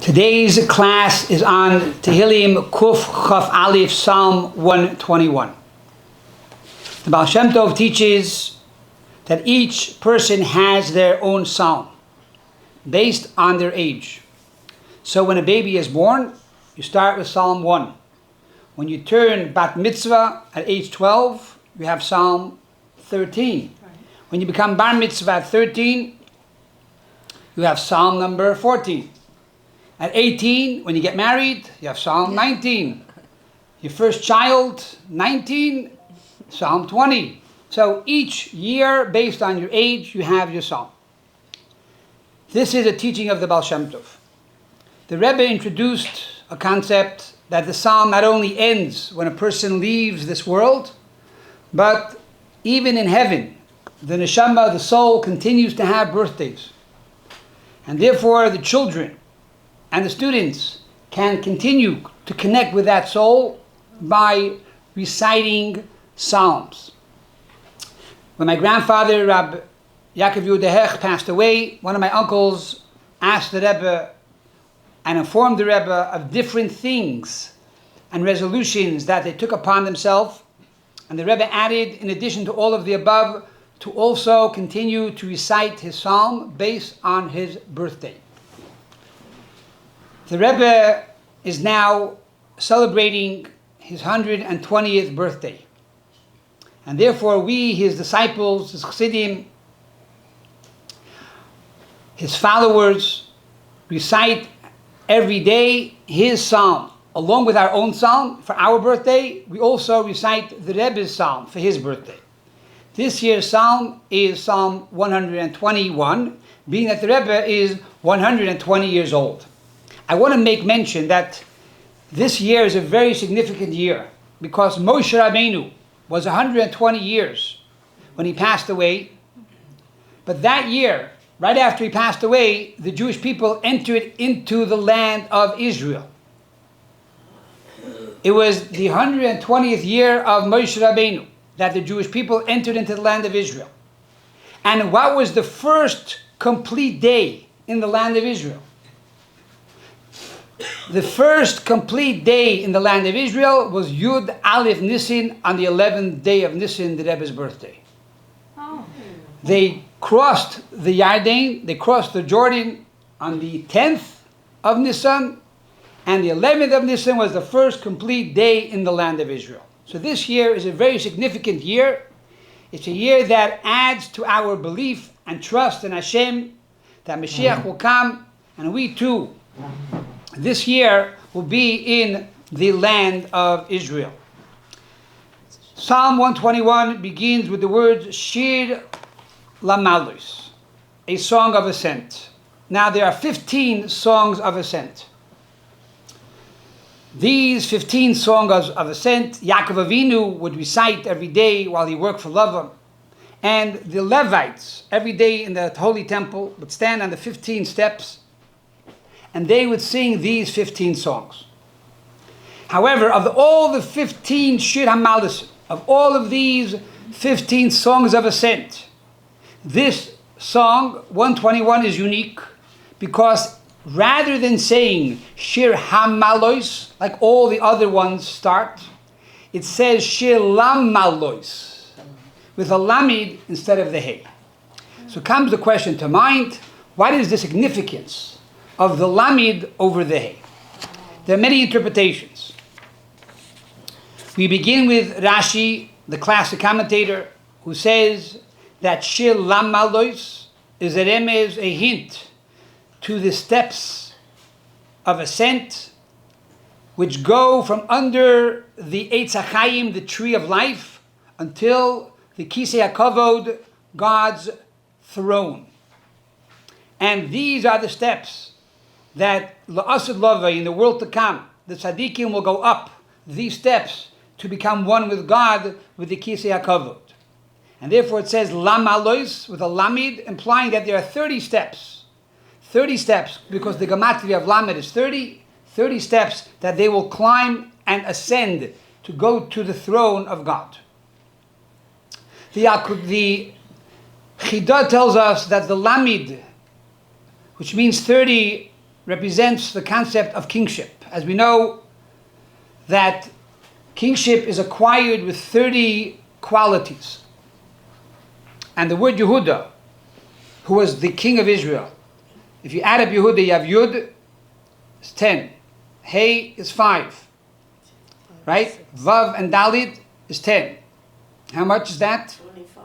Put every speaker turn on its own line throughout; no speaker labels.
Today's class is on Tehillim Kuf Chaf Aleph, Psalm 121. The Baal Shem Tov teaches that each person has their own psalm based on their age. So when a baby is born, you start with Psalm 1. When you turn Bat Mitzvah at age 12, you have Psalm 13. When you become Bar Mitzvah at 13, you have Psalm number 14. At 18, when you get married, you have Psalm 19. Your first child, 19, Psalm 20. So each year, based on your age, you have your psalm. This is a teaching of the Baal Shem Tov. The Rebbe introduced a concept that the psalm not only ends when a person leaves this world, but even in heaven, the neshama, the soul, continues to have birthdays. And therefore, the children and the students can continue to connect with that soul by reciting psalms. When my grandfather, Rabbi Jacob J, Hecht, passed away, one of my uncles asked the Rebbe and informed the Rebbe of different things and resolutions that they took upon themselves. And the Rebbe added, in addition to all of the above, to also continue to recite his psalm based on his birthday. The Rebbe is now celebrating his 120th birthday. And therefore we, his disciples, his chassidim, his followers, recite every day his psalm. Along with our own psalm for our birthday, we also recite the Rebbe's psalm for his birthday. This year's psalm is Psalm 121, being that the Rebbe is 120 years old. I want to make mention that this year is a very significant year because Moshe Rabbeinu was 120 years when he passed away. But that year, right after he passed away, the Jewish people entered into the land of Israel. It was the 120th year of Moshe Rabbeinu that the Jewish people entered into the land of Israel. And what was the first complete day in the land of Israel? The first complete day in the land of Israel was Yud Aleph Nisan, on the 11th day of Nisan, the Rebbe's birthday. Oh. They crossed the Yarden, they crossed the Jordan on the 10th of Nisan, and the 11th of Nisan was the first complete day in the land of Israel. So this year is a very significant year. It's a year that adds to our belief and trust in Hashem that Mashiach will come, and we too, this year, will be in the land of Israel. Psalm 121 begins with the words Shir Lamalus, a song of ascent. Now there are 15 songs of ascent. These 15 songs of ascent, Yaakov Avinu would recite every day while he worked for Lavan. And the Levites, every day in the Holy Temple, would stand on the 15 steps and they would sing these 15 songs. However, of all the 15 Shir HaMalis, of all of these 15 songs of ascent, this song, 121, is unique because rather than saying Shir HaMalos, like all the other ones start, it says Shir Lamalos, with a lamid instead of the hey. So comes the question to mind, what is the significance of the lamid over the hey? There are many interpretations. We begin with Rashi, the classic commentator, who says that Shir Lamalos is a remez, a hint to the steps of ascent, which go from under the Eitz HaChaim, the tree of life, until the Kisei HaKavod, God's throne. And these are the steps that La'asad Lavai, in the world to come, the tzaddikim will go up these steps to become one with God, with the Kisei HaKavod. And therefore it says Lamalois with a lamid, implying that there are 30 steps. 30 steps, because the gematria of lamed is 30 steps that they will climb and ascend to go to the throne of God. The Chidah tells us that the lamid, which means 30, represents the concept of kingship. As we know that kingship is acquired with 30 qualities. And the word Yehuda, who was the king of Israel, if you add up Yehuda, you have Yud, is 10. Hey is 5. Right? Vav and Dalit is 10. How much is that?
25.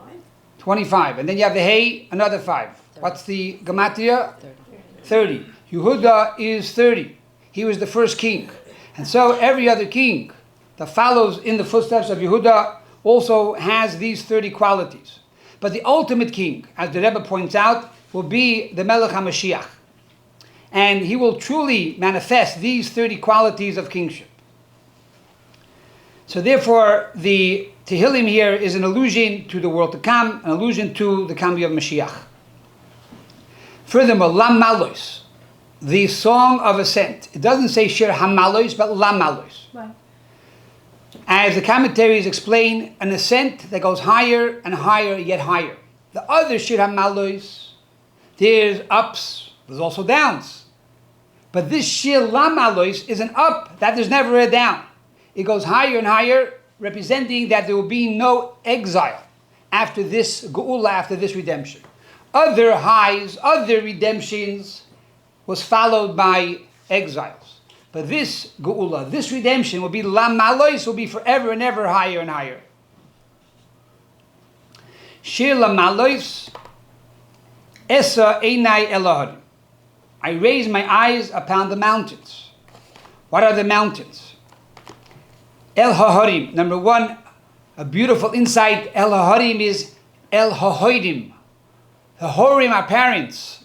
25. And then you have the Hey, another 5. 30. What's the Gematria? 30. Yehuda is 30. He was the first king. And so every other king that follows in the footsteps of Yehuda also has these 30 qualities. But the ultimate king, as the Rebbe points out, will be the Melech HaMashiach. And he will truly manifest these 30 qualities of kingship. So therefore, the Tehillim here is an allusion to the world to come, an allusion to the coming of Mashiach. Furthermore, Lam Malos, the song of ascent. It doesn't say Shir HaMalos, but Lam Malos.
Right.
As the commentaries explain, an ascent that goes higher and higher, yet higher. The other Shir HaMalos, there's ups, there's also downs. But this Shir Lam Malos is an up that there's never a down. It goes higher and higher, representing that there will be no exile after this Geula, after this redemption. Other highs, other redemptions was followed by exiles. But this Geula, this redemption will be Lam Malos, will be forever and ever higher and higher. Shir Lam Malos, Esa Einai Elahad. I raise my eyes upon the mountains. What are the mountains? El HaHorim. Number one, a beautiful insight. El HaHorim is El HaHoidim. The Horim are parents.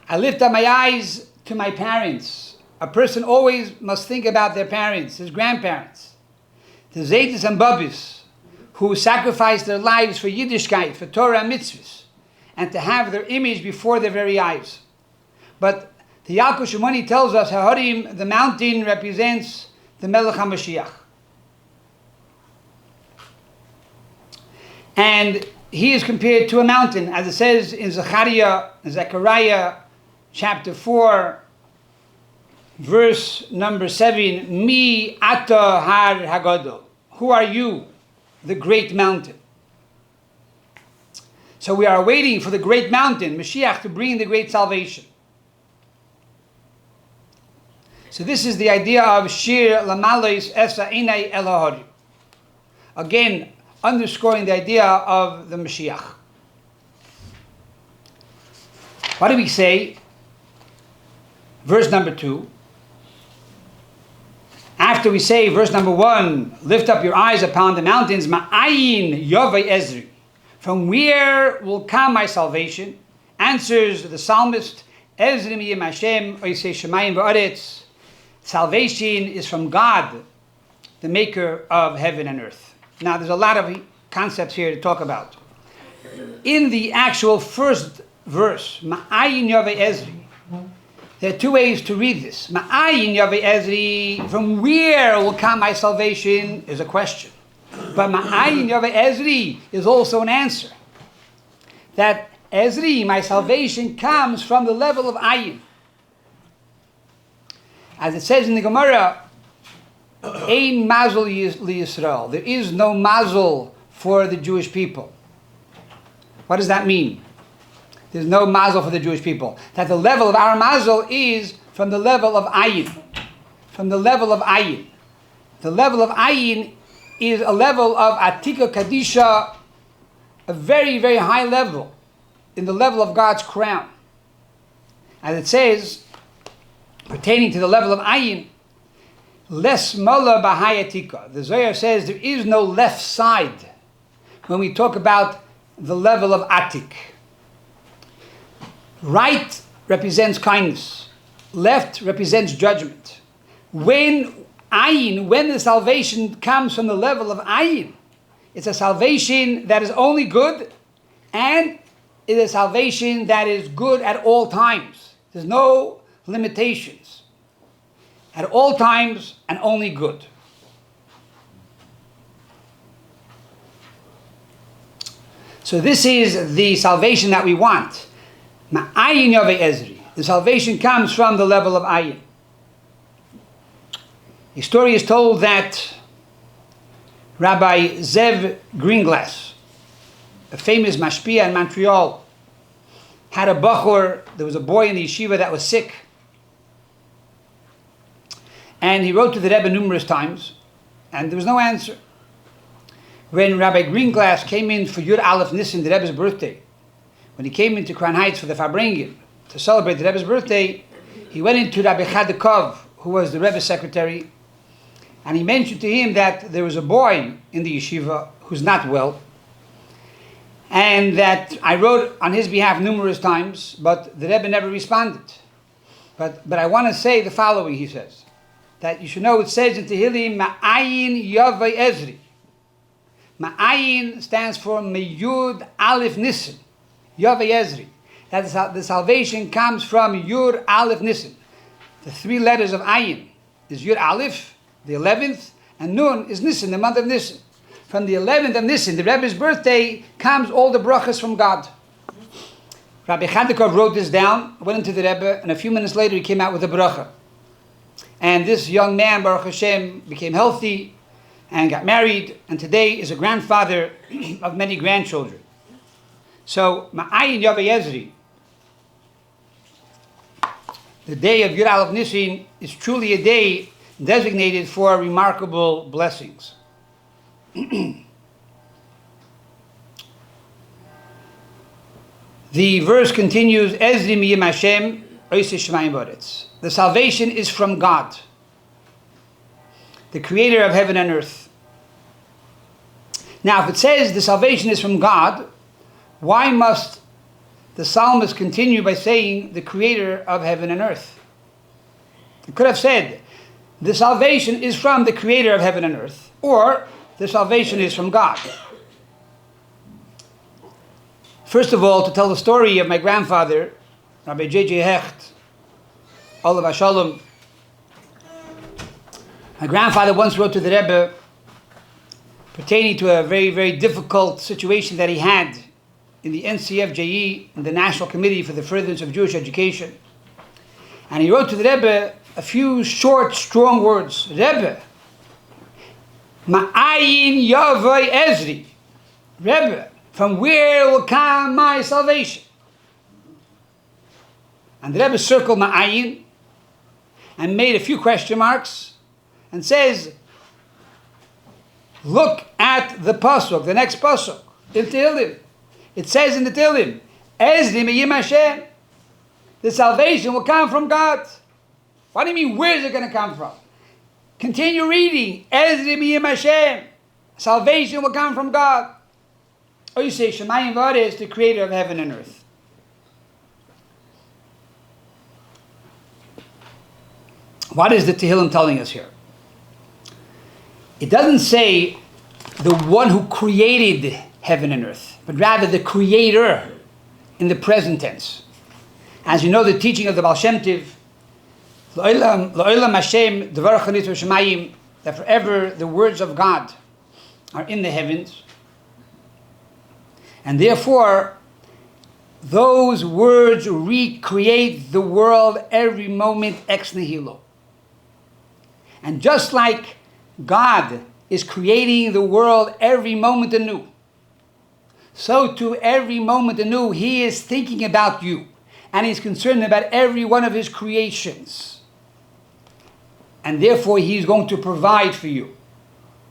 I lift up my eyes to my parents. A person always must think about their parents, his grandparents. The Zaytis and Babis, who sacrificed their lives for Yiddishkeit, for Torah and mitzvahs, and to have their image before their very eyes. But the Yalkut Shimoni tells us, HaHorim, the mountain, represents the Melech HaMashiach. And he is compared to a mountain, as it says in Zechariah chapter 4, verse number 7, Mi ata har hagadol. Who are you, the great mountain? So we are waiting for the great mountain, Mashiach, to bring the great salvation. So this is the idea of Shir Lamalos Esa Einai El HaHorim. Again, underscoring the idea of the Mashiach. What do we say? Verse number 2. After we say verse number 1, lift up your eyes upon the mountains, Ma'ayin Yovei Ezri. From where will come my salvation? Answers the psalmist, Ezri miyim Hashem, oisei shemayim v'aretz. Salvation is from God, the maker of heaven and earth. Now, there's a lot of concepts here to talk about. In the actual first verse, Ma'ayin Yovei Ezri, there are two ways to read this. Ma'ayin Yovei Ezri, from where will come my salvation, is a question. But Ma'ayin Yovei Ezri is also an answer. That Ezri, my salvation, comes from the level of Ayin. As it says in the Gemara, Ein mazel liyisrael. There is no mazel for the Jewish people. What does that mean? There's no mazel for the Jewish people. That the level of our mazel is from the level of ayin. From the level of ayin. The level of ayin is a level of atika kadisha, a very, very high level, in the level of God's crown. As it says, pertaining to the level of ayin, Les mala bahayatika. The Zohar says there is no left side when we talk about the level of atik. Right represents kindness. Left represents judgment. When the salvation comes from the level of ayin, it's a salvation that is only good, and it is a salvation that is good at all times. There's no limitations. At all times, and only good. So this is the salvation that we want. Ma'ayin Yovei Ezri. The salvation comes from the level of ayin. The story is told that Rabbi Zev Greenglass, a famous mashpia in Montreal, had a bachur. There was a boy in the yeshiva that was sick. And he wrote to the Rebbe numerous times, and there was no answer. When Rabbi Greenglass came in for Yud Aleph Nissen, the Rebbe's birthday, when he came into Crown Heights for the Farbrengen to celebrate the Rebbe's birthday, he went into Rabbi Jacob, who was the Rebbe's secretary, and he mentioned to him that there was a boy in the yeshiva who's not well, and that I wrote on his behalf numerous times, but the Rebbe never responded. But I want to say the following, he says, that you should know it says in Tehillim, Ma'ayin Yavai Ezri. Ma'ayin stands for Meyud Aleph Nissen, Yavai Ezri. That the salvation comes from Yud Aleph Nissen. The three letters of Ayin is Yud Aleph, the 11th, and Nun is Nissen, the month of Nissen. From the 11th of Nissen, the Rebbe's birthday, comes all the brachas from God. Rabbi Jacob wrote this down, went into the Rebbe, and a few minutes later he came out with a bracha. And this young man, Baruch Hashem, became healthy and got married, and today is a grandfather of many grandchildren. So, Ma'ayin Yavai Ezri, the day of Yud Aleph Nissen, is truly a day designated for remarkable blessings. The verse continues, Ezri miyim Hashem, oiseh shamayim v'aretz. The salvation is from God, the creator of heaven and earth. Now, if it says the salvation is from God, why must the psalmist continue by saying the creator of heaven and earth? It could have said, the salvation is from the creator of heaven and earth, or the salvation is from God. First of all, to tell the story of my grandfather, Rabbi J. Hecht, Olav Hashalom. My grandfather once wrote to the Rebbe pertaining to a very, very difficult situation that he had in the NCFJE, in the National Committee for the Furtherance of Jewish Education. And he wrote to the Rebbe a few short, strong words. Rebbe, Ma'ayin Yavai Ezri. Rebbe, from where will come my salvation? And the Rebbe circled Ma'ayin and made a few question marks and says, look at the pasuk, the next pasuk, in Tehillim. It says in the Tehillim, Ezri miyim Hashem. The salvation will come from God. What do you mean, where is it going to come from? Continue reading. Ezri miyim Hashem. Salvation will come from God. Or you say, Shemayim v'aretz, the creator of heaven and earth. What is the Tehillim telling us here? It doesn't say the one who created heaven and earth, but rather the creator in the present tense. As you know, the teaching of the Baal Shem Tov, L'olam Hashem dvar chanit v'shamayim, that forever the words of God are in the heavens. And therefore, those words recreate the world every moment ex nihilo. And just like God is creating the world every moment anew, so too every moment anew He is thinking about you, and He's concerned about every one of His creations. And therefore He's going to provide for you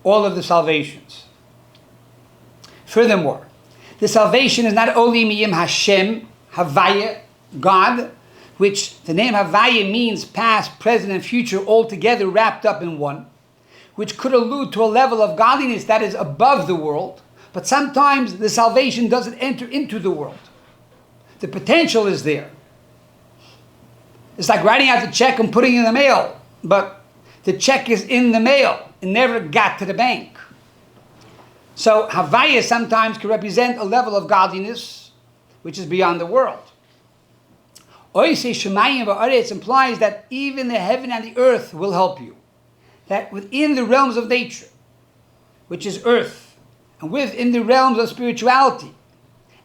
all of the salvations. Furthermore, the salvation is not only miyim Hashem, Havaya, God, which the name Havaya means past, present, and future all together wrapped up in one, which could allude to a level of godliness that is above the world, but sometimes the salvation doesn't enter into the world. The potential is there. It's like writing out the check and putting it in the mail, but the check is in the mail. It never got to the bank. So Havaya sometimes can represent a level of godliness which is beyond the world. Oiseh Shemayim v'aretz implies that even the heaven and the earth will help you. That within the realms of nature, which is earth, and within the realms of spirituality,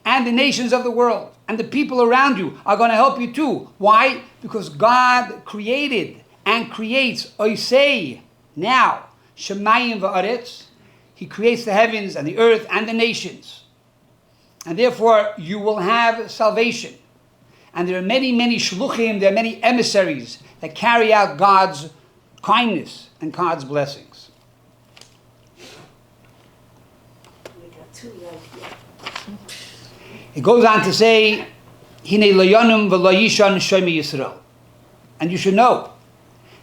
and the nations of the world and the people around you are going to help you too. Why? Because God created and creates Oisei now. Shemayim va'aretz. He creates the heavens and the earth and the nations. And therefore you will have salvation. And there are many, many shluchim, there are many emissaries that carry out God's kindness and God's blessings. It goes on to say, Hine loyonum v'loyishon shomi Yisrael. And you should know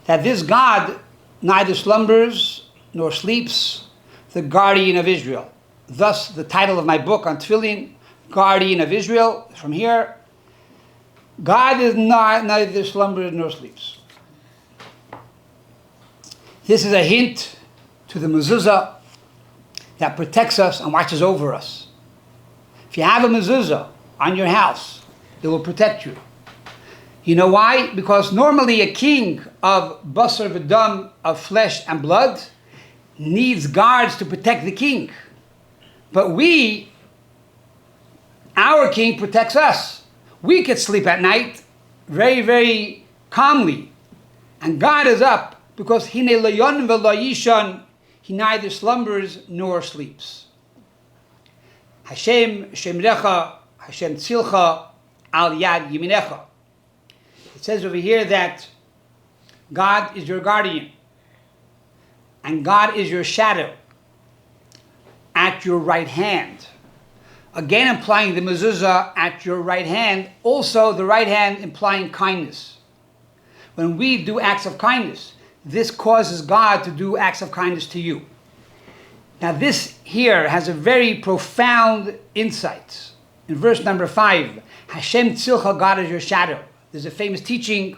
that this God neither slumbers nor sleeps, the guardian of Israel. Thus the title of my book on Tefillin, Guardian of Israel, from here. God is neither slumbers nor sleeps. This is a hint to the mezuzah that protects us and watches over us. If you have a mezuzah on your house, it will protect you. You know why? Because normally a king of basar v'dam, of flesh and blood, needs guards to protect the king. But our king protects us. We could sleep at night very, very calmly. And God is up because Hine leyon v'lo He neither slumbers nor sleeps. Hashem shemrecha, Hashem tzilcha, al yad yiminecha. It says over here that God is your guardian. And God is your shadow at your right hand. Again implying the mezuzah at your right hand. Also the right hand implying kindness. When we do acts of kindness, this causes God to do acts of kindness to you. Now this here has a very profound insight. In verse number 5, Hashem tzilcha, God is your shadow. There's a famous teaching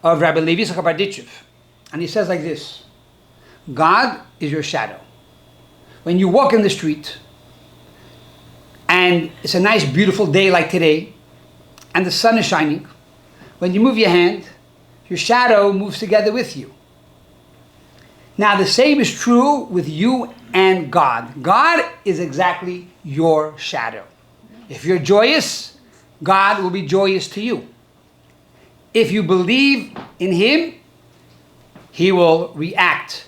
of Rabbi Jacob J. And he says like this: God is your shadow. When you walk in the street, and it's a nice beautiful day like today, and the sun is shining, when you move your hand, your shadow moves together with you. Now the same is true with you and God. God is exactly your shadow. If you're joyous, God will be joyous to you. If you believe in Him, He will react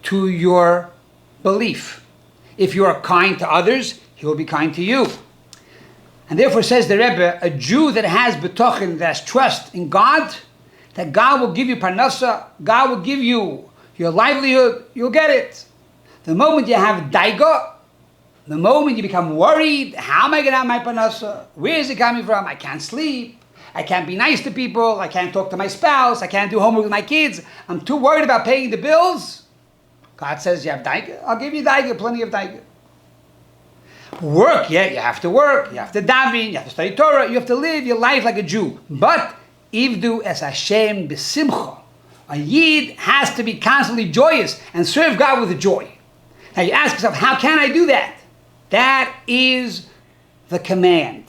to your belief. If you are kind to others, He will be kind to you. And therefore says the Rebbe, a Jew that has betochen, that has trust in God, that God will give you parnasa, God will give you your livelihood, you'll get it. The moment you have daiga, the moment you become worried, how am I going to have my parnasa? Where is it coming from? I can't sleep. I can't be nice to people. I can't talk to my spouse. I can't do homework with my kids. I'm too worried about paying the bills. God says, you have daiga? I'll give you daiga, plenty of daiga. Work, yeah, you have to work. You have to daven. You have to study Torah. You have to live your life like a Jew. But, ivdu es Hashem b'simcha. A Yid has to be constantly joyous and serve God with joy. Now you ask yourself, how can I do that? That is the command.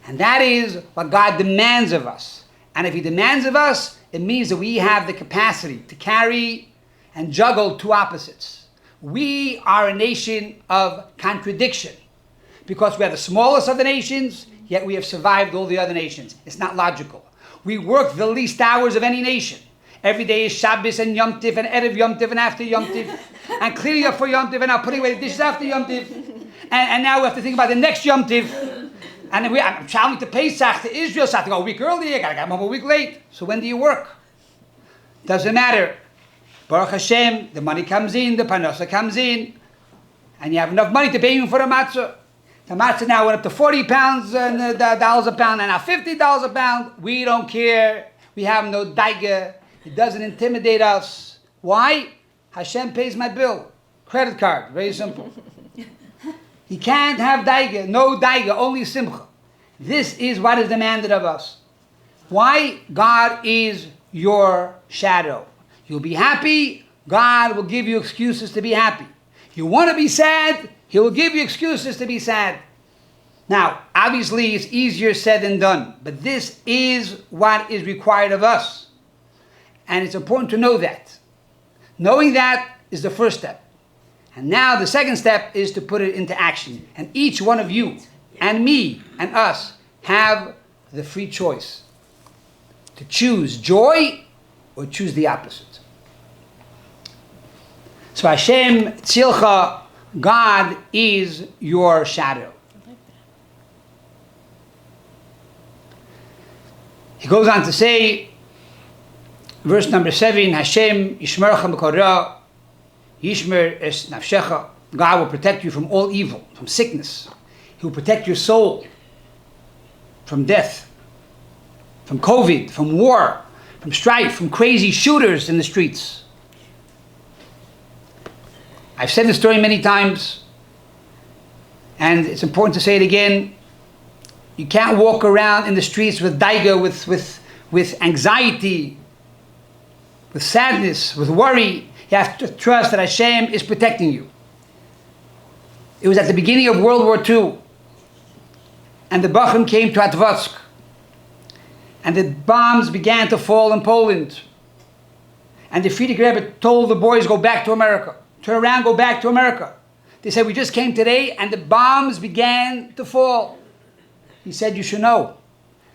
And that is what God demands of us. And if He demands of us, it means that we have the capacity to carry and juggle two opposites. We are a nation of contradiction because we are the smallest of the nations, yet we have survived all the other nations. It's not logical. We work the least hours of any nation. Every day is Shabbos and Yom Tif and Erev Yom Tif and after Yom Tif and cleaning up for Yom Tif and now putting away the dishes after Yom Tif. And now we have to think about the next Yom Tif. And I'm traveling to Pesach, to Israel, so I have to go a week early, I got to come home a week late. So when do you work? Doesn't matter. Baruch Hashem, the money comes in, the parnasa comes in, and you have enough money to pay even for the matzah. The matzah now went up to 40 pounds and dollars a pound, and now $50 a pound. We don't care. We have no daiga. It doesn't intimidate us. Why? Hashem pays my bill. Credit card. Very simple. He can't have daiga. No daiga. Only simcha. This is what is demanded of us. Why? God is your shadow. You'll be happy. God will give you excuses to be happy. You want to be sad. He will give you excuses to be sad. Now, obviously, it's easier said than done. But this is what is required of us. And it's important to know that. Knowing that is the first step. And now the second step is to put it into action. And each one of you and me and us have the free choice to choose joy or choose the opposite. So Hashem Tzilcha, God is your shadow. He goes on to say, verse number 7, Hashem Yishmercha Mekora, Yishmer Es Nafshecha. God will protect you from all evil, from sickness. He will protect your soul from death, from COVID, from war, from strife, from crazy shooters in the streets. I've said this story many times, and it's important to say it again. You can't walk around in the streets with daiga, with anxiety, with sadness, with worry. You have to trust that Hashem is protecting you. It was at the beginning of World War II, and the Bachrim came to Atvatsk, and the bombs began to fall in Poland. And the Frierdiker Rebbe told the boys, go back to America. Turn around, go back to America. They said, we just came today, and the bombs began to fall. He said, you should know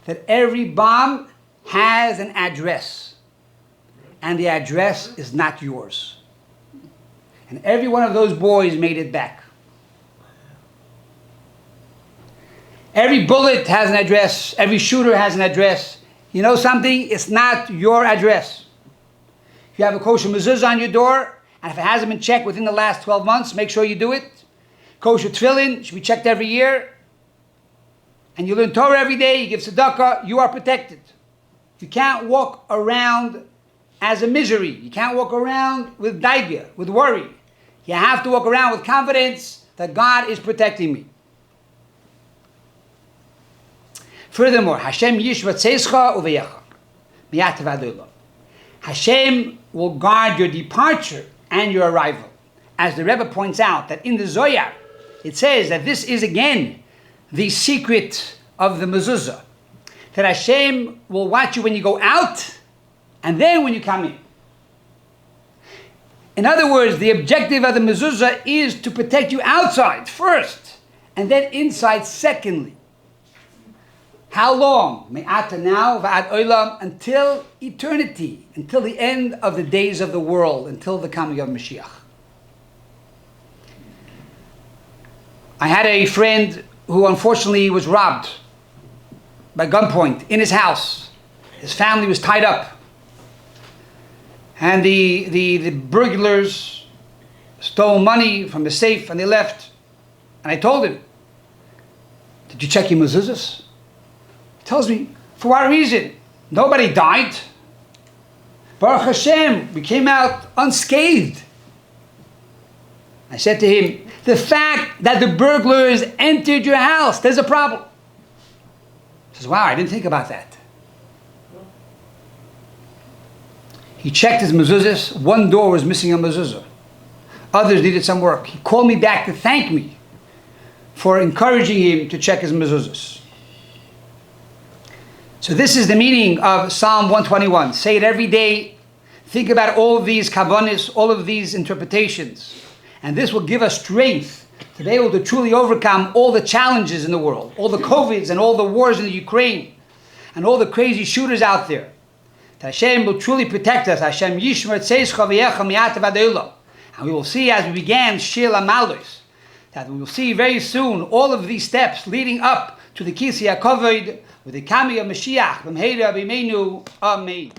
that every bomb has an address, and the address is not yours. And every one of those boys made it back. Every bullet has an address. Every shooter has an address. You know something? It's not your address. If you have a kosher mezuzah on your door, and if it hasn't been checked within the last 12 months, make sure you do it. Kosher tefillin should be checked every year. And you learn Torah every day, you give tzedakah, you are protected. You can't walk around as a misery. You can't walk around with daiga, with worry. You have to walk around with confidence that God is protecting me. Furthermore, Hashem yishvat seischa uveyecha miyat vadolah. Hashem will guard your departure and your arrival. As the Rebbe points out, that in the Zohar, it says that this is again the secret of the mezuzah. That Hashem will watch you when you go out, and then when you come in. In other words, the objective of the mezuzah is to protect you outside first, and then inside secondly. How long? Me'ata now, va'ad olam, until eternity, until the end of the days of the world, until the coming of Mashiach. I had a friend who unfortunately was robbed by gunpoint in his house. His family was tied up. And the burglars stole money from the safe and they left. And I told him, did you check your mezuzahs? He tells me, for what reason? Nobody died. Baruch Hashem, we came out unscathed. I said to him, the fact that the burglars entered your house, there's a problem. He says, wow, I didn't think about that. He checked his mezuzahs. One door was missing a mezuzah. Others needed some work. He called me back to thank me for encouraging him to check his mezuzahs. So this is the meaning of Psalm 121. Say it every day. Think about all of these kavanis, all of these interpretations. And this will give us strength to be able to truly overcome all the challenges in the world, all the COVIDs and all the wars in the Ukraine, and all the crazy shooters out there. That Hashem will truly protect us. Hashem yishmer tzeischa v'yecha mi'ata v'adolah. And we will see, as we began Shir Amalos, that we will see very soon all of these steps leading up to the Kisei HaKavod with the coming of Mashiach. B'mheira b'meinu. Amen.